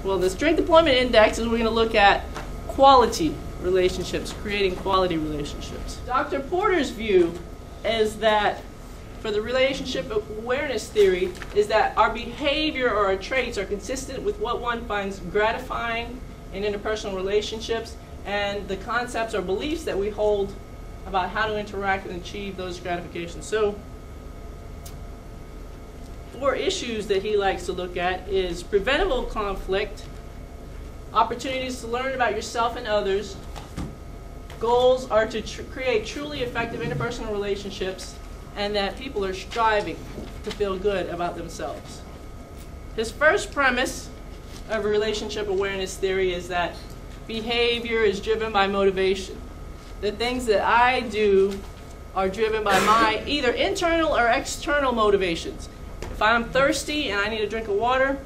Well, the Strength Deployment Index is we're going to look at quality relationships, creating quality relationships. Dr. Porter's view is that for the relationship awareness theory is that our behavior or our traits are consistent with what one finds gratifying in interpersonal relationships and the concepts or beliefs that we hold about how to interact and achieve those gratifications. So, 4 issues that he likes to look at is preventable conflict, opportunities to learn about yourself and others, goals are to create truly effective interpersonal relationships, and that people are striving to feel good about themselves. His first premise of relationship awareness theory is that behavior is driven by motivation. The things that I do are driven by my either internal or external motivations. If I'm thirsty and I need a drink of water,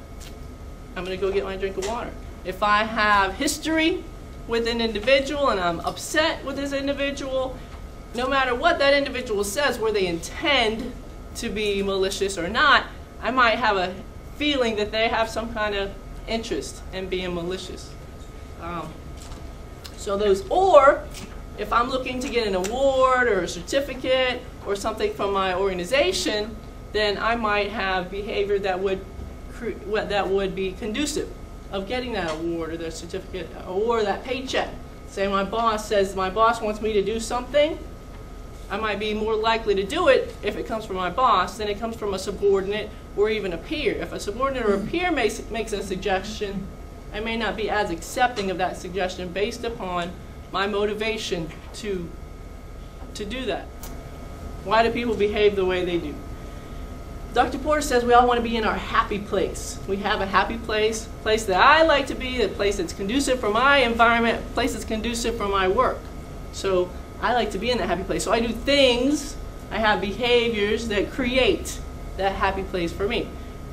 I'm going to go get my drink of water. If I have history with an individual and I'm upset with this individual, no matter what that individual says, whether they intend to be malicious or not, I might have a feeling that they have some kind of interest in being malicious. Or if I'm looking to get an award or a certificate or something from my organization, then I might have behavior that would be conducive of getting that award or that certificate or that paycheck. Say my boss wants me to do something, I might be more likely to do it if it comes from my boss than it comes from a subordinate or even a peer. If a subordinate or a peer makes a suggestion, I may not be as accepting of that suggestion based upon my motivation to do that. Why do people behave the way they do? Dr. Porter says we all want to be in our happy place. We have a happy place that I like to be, a place that's conducive for my environment, a place that's conducive for my work. So I like to be in that happy place. So I do things, I have behaviors that create that happy place for me.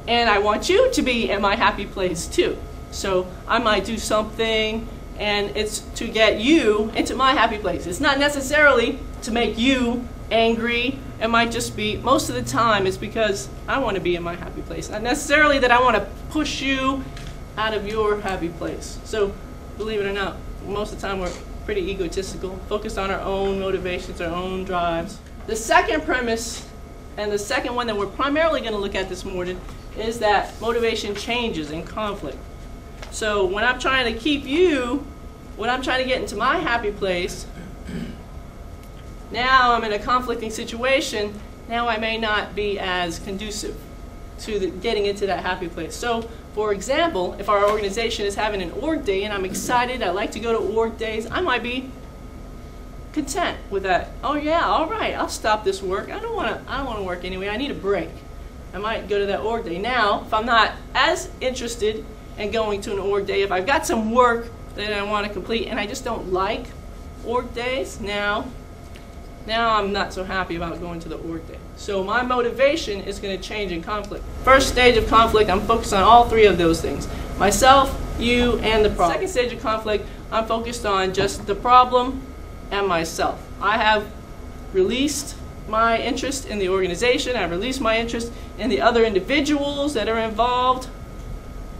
And I want you to be in my happy place too. So I might do something and it's to get you into my happy place. It's not necessarily to make you angry. It might just be, most of the time, it's because I want to be in my happy place. Not necessarily that I want to push you out of your happy place. So believe it or not, most of the time we're pretty egotistical, focused on our own motivations, our own drives. The second premise, and the second one that we're primarily going to look at this morning, is that motivation changes in conflict. So when I'm trying to keep you, when I'm trying to get into my happy place, now I'm in a conflicting situation, now I may not be as conducive to getting into that happy place. So, for example, if our organization is having an org day and I'm excited, I like to go to org days, I might be content with that. Oh yeah, all right, I'll stop this work. I don't want to work anyway. I need a break. I might go to that org day. Now, if I'm not as interested in going to an org day, if I've got some work that I want to complete and I just don't like org days, now I'm not so happy about going to the org day. So my motivation is going to change in conflict. First stage of conflict, I'm focused on all 3 of those things. Myself, you, and the problem. Second stage of conflict, I'm focused on just the problem and myself. I have released my interest in the organization. I've released my interest in the other individuals that are involved.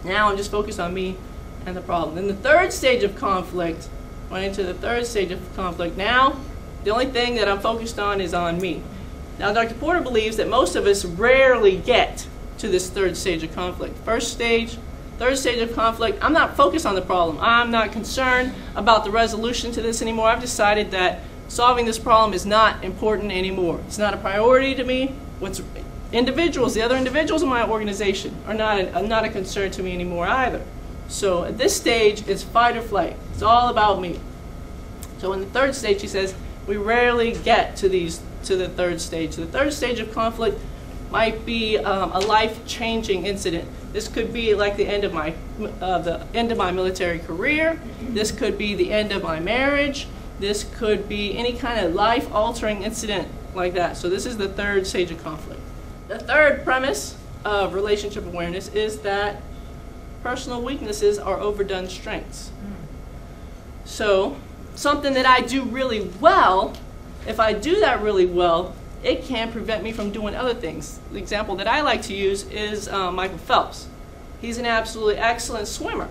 Now I'm just focused on me and the problem. Then the third stage of conflict, went into the third stage of conflict. Now, the only thing that I'm focused on is on me. Now, Dr. Porter believes that most of us rarely get to this third stage of conflict. Third stage of conflict, I'm not focused on the problem. I'm not concerned about the resolution to this anymore. I've decided that solving this problem is not important anymore. It's not a priority to me. The other individuals in my organization are not a concern to me anymore either. So at this stage, it's fight or flight. It's all about me. So in the third stage, he says, we rarely get to the third stage. The third stage of conflict might be a life-changing incident. This could be like the end of my military career. This could be the end of my marriage. This could be any kind of life-altering incident like that. So this is the third stage of conflict. The third premise of relationship awareness is that personal weaknesses are overdone strengths. So something that I do really well, if I do that really well, it can prevent me from doing other things. The example that I like to use is Michael Phelps. He's an absolutely excellent swimmer.